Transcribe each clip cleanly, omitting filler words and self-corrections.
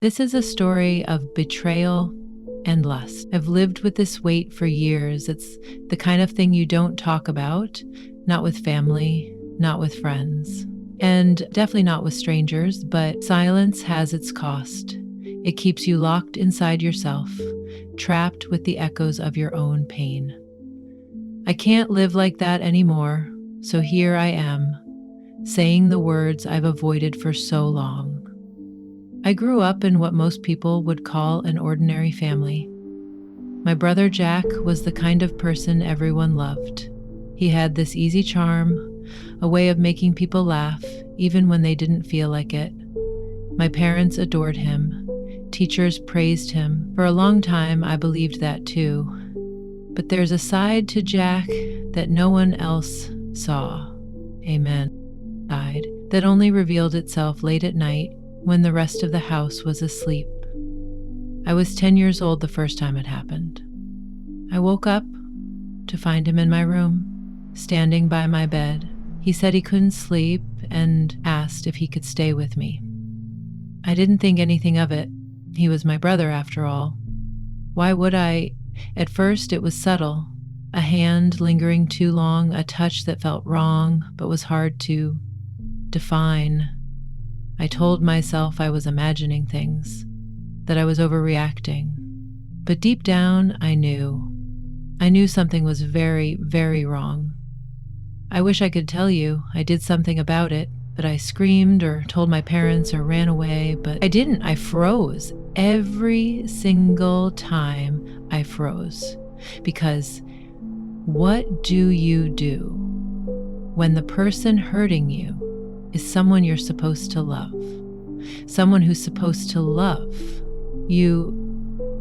This is a story of betrayal and lust. I've lived with this weight for years. It's the kind of thing you don't talk about, not with family, not with friends, and definitely not with strangers, but silence has its cost. It keeps you locked inside yourself, trapped with the echoes of your own pain. I can't live like that anymore, so here I am, saying the words I've avoided for so long. I grew up in what most people would call an ordinary family. My brother Jack was the kind of person everyone loved. He had this easy charm, a way of making people laugh, even when they didn't feel like it. My parents adored him. Teachers praised him. For a long time, I believed that too. But there's a side to Jack that no one else saw. Amen. Side that only revealed itself late at night when the rest of the house was asleep. I was 10 years old the first time it happened. I woke up to find him in my room, standing by my bed. He said he couldn't sleep and asked if he could stay with me. I didn't think anything of it. He was my brother after all. Why would I? At first it was subtle, a hand lingering too long, a touch that felt wrong but was hard to define. I told myself I was imagining things, that I was overreacting. But deep down, I knew. I knew something was very, very wrong. I wish I could tell you I did something about it, that I screamed or told my parents or ran away, but I didn't. I froze. Every single time I froze. Because what do you do when the person hurting you is someone you're supposed to love? Someone who's supposed to love you.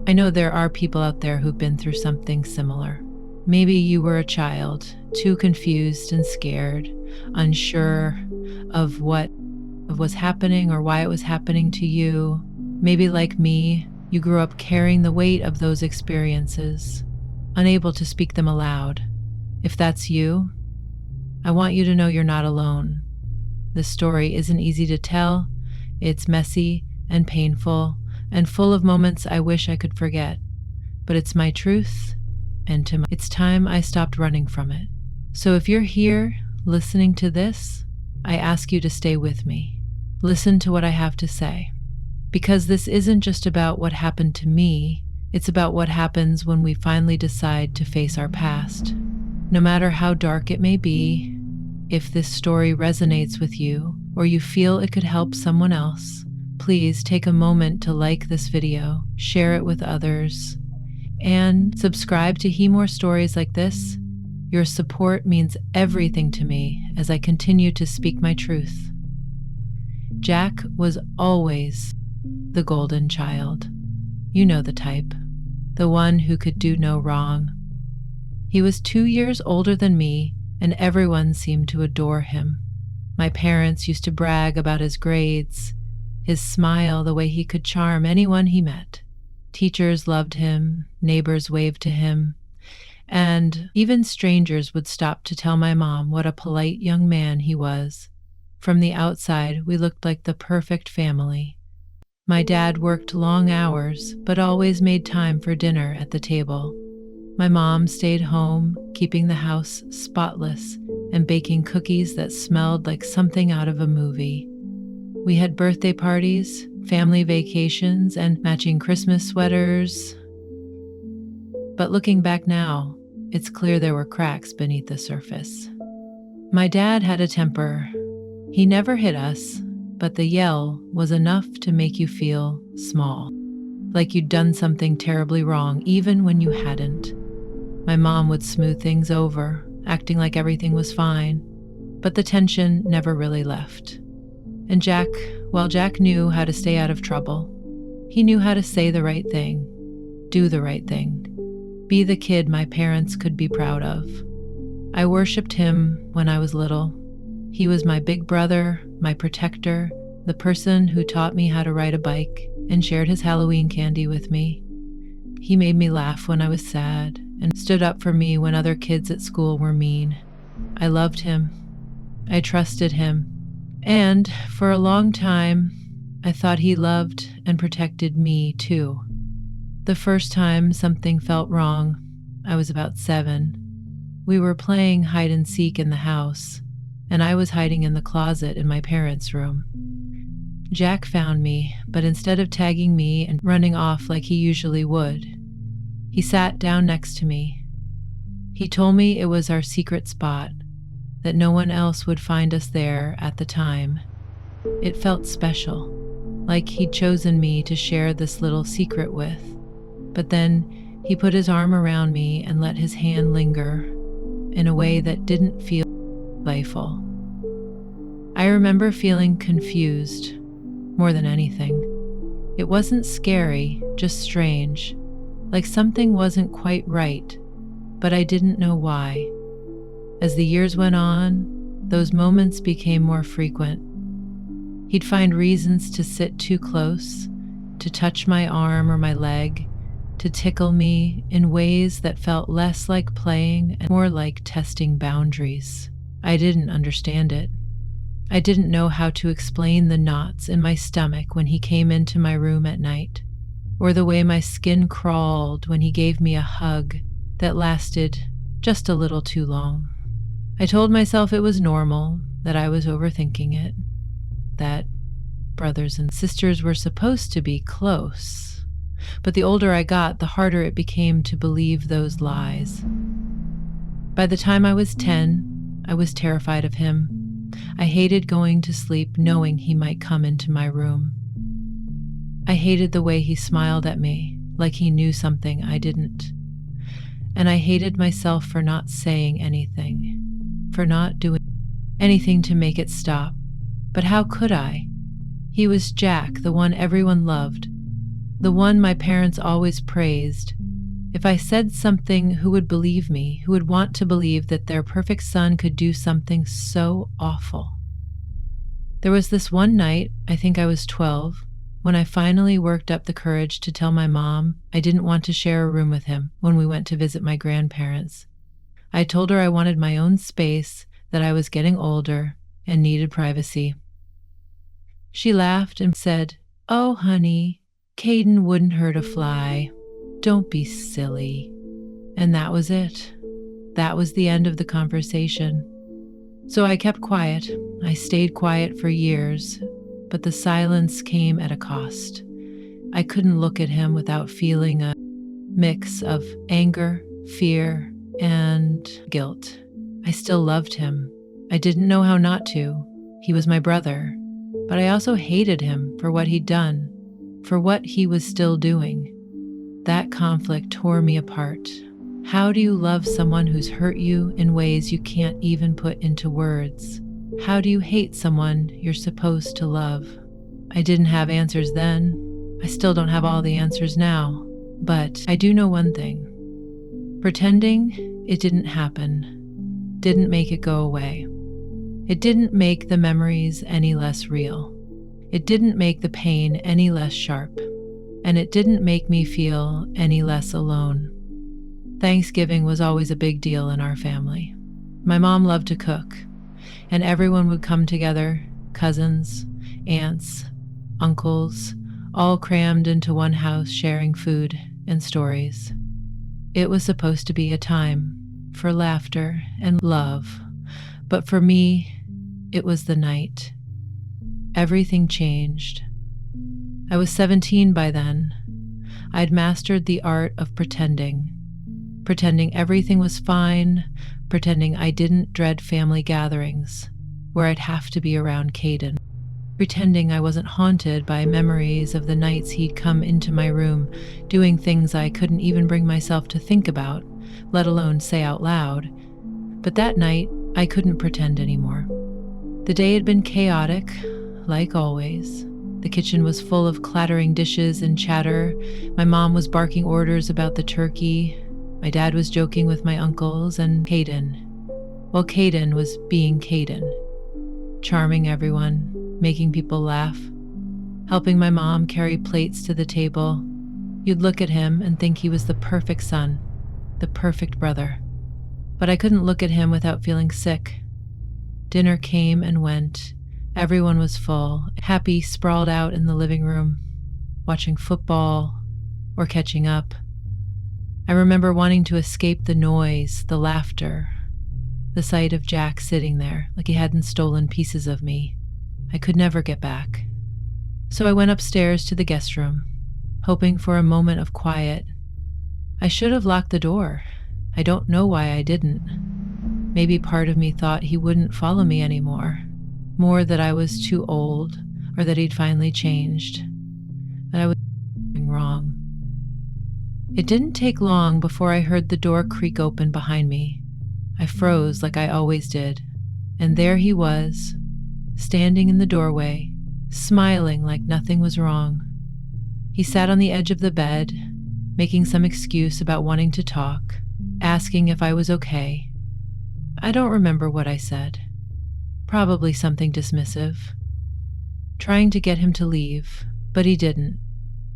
I know there are people out there who've been through something similar. Maybe you were a child, too confused and scared, unsure of what was happening or why it was happening to you. Maybe like me, you grew up carrying the weight of those experiences, unable to speak them aloud. If that's you, I want you to know you're not alone. This story isn't easy to tell. It's messy and painful and full of moments I wish I could forget. But it's my truth, and it's time I stopped running from it. So if you're here listening to this, I ask you to stay with me. Listen to what I have to say. Because this isn't just about what happened to me, it's about what happens when we finally decide to face our past. No matter how dark it may be, if this story resonates with you or you feel it could help someone else, please take a moment to like this video, share it with others, and subscribe to hear more stories like this. Your support means everything to me as I continue to speak my truth. Jack was always the golden child. You know the type, the one who could do no wrong. He was 2 years older than me, and everyone seemed to adore him. My parents used to brag about his grades, his smile, the way he could charm anyone he met. Teachers loved him, neighbors waved to him, and even strangers would stop to tell my mom what a polite young man he was. From the outside, we looked like the perfect family. My dad worked long hours, but always made time for dinner at the table. My mom stayed home, keeping the house spotless and baking cookies that smelled like something out of a movie. We had birthday parties, family vacations, and matching Christmas sweaters. But looking back now, it's clear there were cracks beneath the surface. My dad had a temper. He never hit us, but the yell was enough to make you feel small, like you'd done something terribly wrong, even when you hadn't. My mom would smooth things over, acting like everything was fine, but the tension never really left. And Jack, well, Jack knew how to stay out of trouble. He knew how to say the right thing, do the right thing, be the kid my parents could be proud of. I worshipped him when I was little. He was my big brother, my protector, the person who taught me how to ride a bike and shared his Halloween candy with me. He made me laugh when I was sad and stood up for me when other kids at school were mean. I loved him. I trusted him. And for a long time, I thought he loved and protected me too. The first time something felt wrong, I was about 7. We were playing hide and seek in the house, and I was hiding in the closet in my parents' room. Jack found me, but instead of tagging me and running off like he usually would, he sat down next to me. He told me it was our secret spot, that no one else would find us there at the time. It felt special, like he'd chosen me to share this little secret with. But then he put his arm around me and let his hand linger in a way that didn't feel playful. I remember feeling confused more than anything. It wasn't scary, just strange, like something wasn't quite right, but I didn't know why. As the years went on, those moments became more frequent. He'd find reasons to sit too close, to touch my arm or my leg, to tickle me in ways that felt less like playing and more like testing boundaries. I didn't understand it. I didn't know how to explain the knots in my stomach when he came into my room at night, or the way my skin crawled when he gave me a hug that lasted just a little too long. I told myself it was normal, that I was overthinking it, that brothers and sisters were supposed to be close. But the older I got, the harder it became to believe those lies. By the time I was 10, I was terrified of him. I hated going to sleep knowing he might come into my room. I hated the way he smiled at me, like he knew something I didn't. And I hated myself for not saying anything, for not doing anything to make it stop. But how could I? He was Jack, the one everyone loved, the one my parents always praised. If I said something, who would believe me, who would want to believe that their perfect son could do something so awful? There was this one night, I think I was 12, when I finally worked up the courage to tell my mom I didn't want to share a room with him when we went to visit my grandparents. I told her I wanted my own space, that I was getting older and needed privacy. She laughed and said, "Oh, honey, Caden wouldn't hurt a fly. Don't be silly." And that was it. That was the end of the conversation. So I kept quiet. I stayed quiet for years, but the silence came at a cost. I couldn't look at him without feeling a mix of anger, fear, and guilt. I still loved him. I didn't know how not to. He was my brother. But I also hated him for what he'd done, for what he was still doing. That conflict tore me apart. How do you love someone who's hurt you in ways you can't even put into words? How do you hate someone you're supposed to love? I didn't have answers then. I still don't have all the answers now. But I do know one thing. Pretending it didn't happen didn't make it go away. It didn't make the memories any less real. It didn't make the pain any less sharp. And it didn't make me feel any less alone. Thanksgiving was always a big deal in our family. My mom loved to cook, and everyone would come together, cousins, aunts, uncles, all crammed into one house sharing food and stories. It was supposed to be a time for laughter and love, but for me, it was the night. Everything changed. I was 17 by then. I'd mastered the art of pretending everything was fine, pretending I didn't dread family gatherings where I'd have to be around Caden, pretending I wasn't haunted by memories of the nights he'd come into my room doing things I couldn't even bring myself to think about, let alone say out loud. But that night, I couldn't pretend anymore. The day had been chaotic, like always. The kitchen was full of clattering dishes and chatter. My mom was barking orders about the turkey. My dad was joking with my uncles and Caden. Well, Caden was being Caden, charming everyone, making people laugh, helping my mom carry plates to the table. You'd look at him and think he was the perfect son, the perfect brother. But I couldn't look at him without feeling sick. Dinner came and went. Everyone was full, happy, sprawled out in the living room, watching football or catching up. I remember wanting to escape the noise, the laughter, the sight of Jack sitting there like he hadn't stolen pieces of me. I could never get back. So I went upstairs to the guest room, hoping for a moment of quiet. I should have locked the door. I don't know why I didn't. Maybe part of me thought he wouldn't follow me anymore, more that I was too old or that he'd finally changed, that I was doing wrong. It didn't take long before I heard the door creak open behind me. I froze like I always did, and there he was, standing in the doorway, smiling like nothing was wrong. He sat on the edge of the bed, making some excuse about wanting to talk, asking if I was okay. I don't remember what I said. Probably something dismissive. Trying to get him to leave, but he didn't.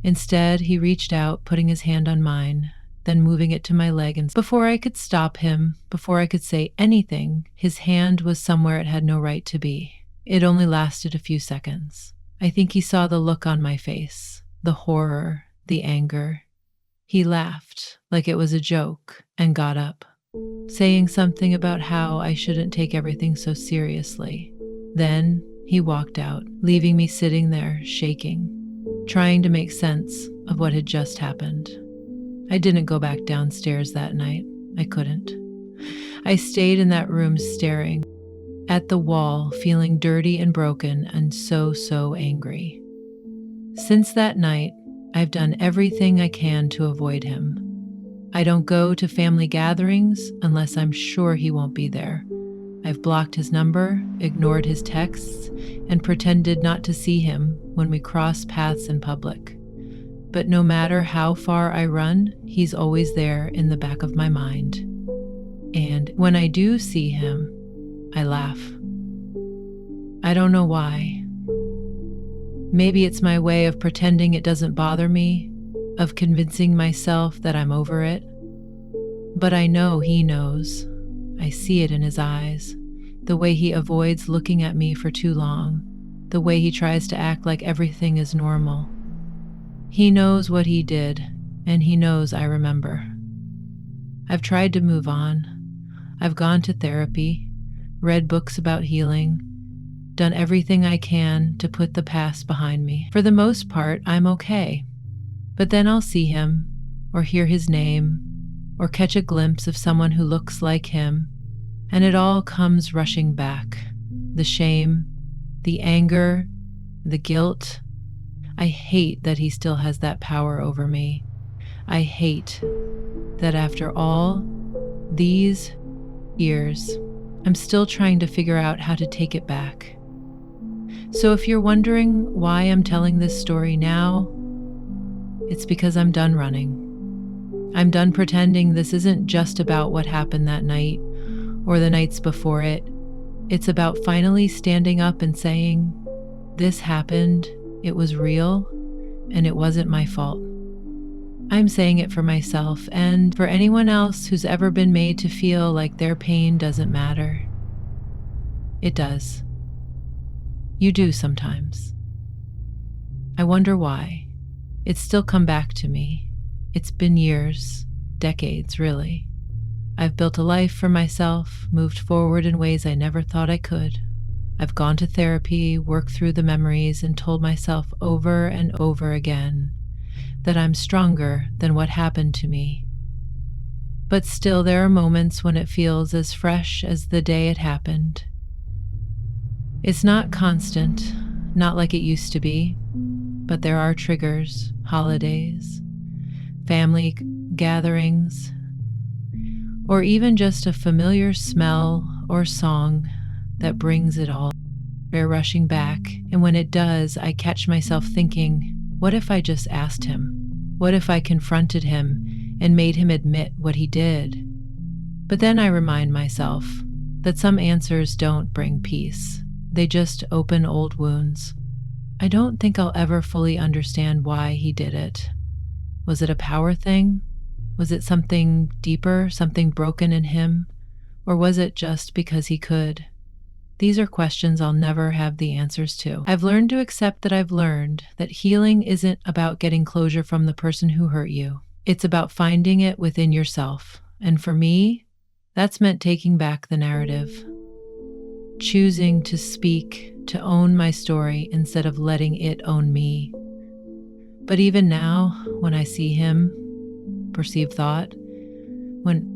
Instead, he reached out, putting his hand on mine, then moving it to my leg, and before I could stop him, before I could say anything, his hand was somewhere it had no right to be. It only lasted a few seconds. I think he saw the look on my face, the horror, the anger. He laughed like it was a joke and got up, saying something about how I shouldn't take everything so seriously. Then he walked out, leaving me sitting there, shaking, trying to make sense of what had just happened. I didn't go back downstairs that night. I couldn't. I stayed in that room staring at the wall, feeling dirty and broken and so angry. Since that night, I've done everything I can to avoid him. I don't go to family gatherings unless I'm sure he won't be there. I've blocked his number, ignored his texts, and pretended not to see him when we cross paths in public. But no matter how far I run, he's always there in the back of my mind. And when I do see him, I laugh. I don't know why. Maybe it's my way of pretending it doesn't bother me, of convincing myself that I'm over it. But I know he knows. I see it in his eyes, the way he avoids looking at me for too long, the way he tries to act like everything is normal. He knows what he did, and he knows I remember. I've tried to move on. I've gone to therapy, read books about healing, done everything I can to put the past behind me. For the most part, I'm okay. But then I'll see him, or hear his name, or catch a glimpse of someone who looks like him, and it all comes rushing back. The shame, the anger, the guilt. I hate that he still has that power over me. I hate that after all these years, I'm still trying to figure out how to take it back. So if you're wondering why I'm telling this story now, it's because I'm done running. I'm done pretending this isn't just about what happened that night or the nights before it. It's about finally standing up and saying, this happened, it was real, and it wasn't my fault. I'm saying it for myself and for anyone else who's ever been made to feel like their pain doesn't matter. It does. You do sometimes. I wonder why. It's still come back to me. It's been years, decades really. I've built a life for myself, moved forward in ways I never thought I could. I've gone to therapy, worked through the memories, and told myself over and over again that I'm stronger than what happened to me. But still, there are moments when it feels as fresh as the day it happened. It's not constant, not like it used to be, but there are triggers, holidays, family gatherings, or even just a familiar smell or song that brings it all. They're rushing back, and when it does, I catch myself thinking, what if I just asked him? What if I confronted him and made him admit what he did? But then I remind myself that some answers don't bring peace. They just open old wounds. I don't think I'll ever fully understand why he did it. Was it a power thing? Was it something deeper, something broken in him? Or was it just because he could? These are questions I'll never have the answers to. I've learned to accept that I've learned that healing isn't about getting closure from the person who hurt you. It's about finding it within yourself. And for me, that's meant taking back the narrative, choosing to speak, to own my story instead of letting it own me. But even now, when I see him, perceived thought, when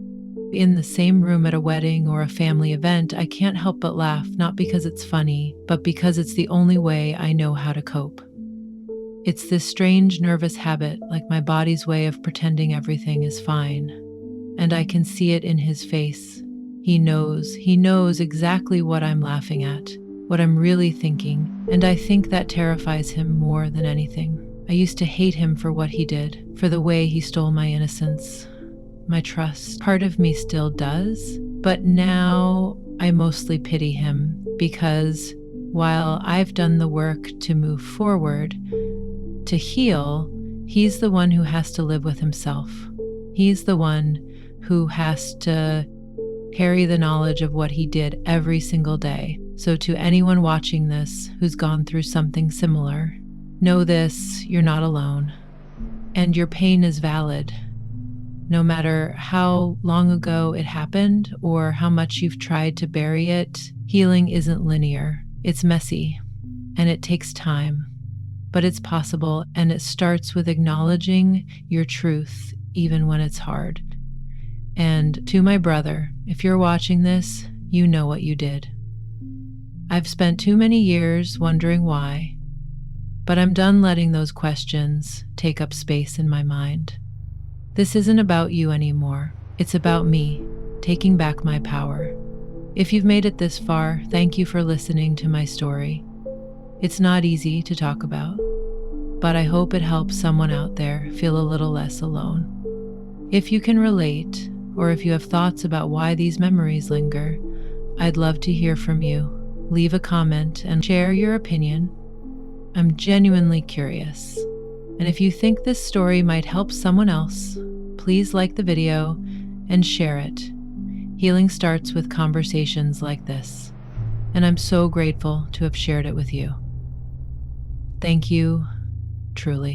in the same room at a wedding or a family event, I can't help but laugh, not because it's funny, but because it's the only way I know how to cope. It's this strange nervous habit, like my body's way of pretending everything is fine. And I can see it in his face. He knows exactly what I'm laughing at, what I'm really thinking, and I think that terrifies him more than anything. I used to hate him for what he did, for the way he stole my innocence, my trust. Part of me still does, but now I mostly pity him because while I've done the work to move forward, to heal, he's the one who has to live with himself. He's the one who has to carry the knowledge of what he did every single day. So to anyone watching this who's gone through something similar, know this, you're not alone. And your pain is valid. No matter how long ago it happened or how much you've tried to bury it, healing isn't linear. It's messy and it takes time, but it's possible, and it starts with acknowledging your truth even when it's hard. And to my brother, if you're watching this, you know what you did. I've spent too many years wondering why, but I'm done letting those questions take up space in my mind. This isn't about you anymore. It's about me, taking back my power. If you've made it this far, thank you for listening to my story. It's not easy to talk about, but I hope it helps someone out there feel a little less alone. If you can relate, or if you have thoughts about why these memories linger, I'd love to hear from you. Leave a comment and share your opinion. I'm genuinely curious. And if you think this story might help someone else, please like the video and share it. Healing starts with conversations like this, and I'm so grateful to have shared it with you. Thank you, truly.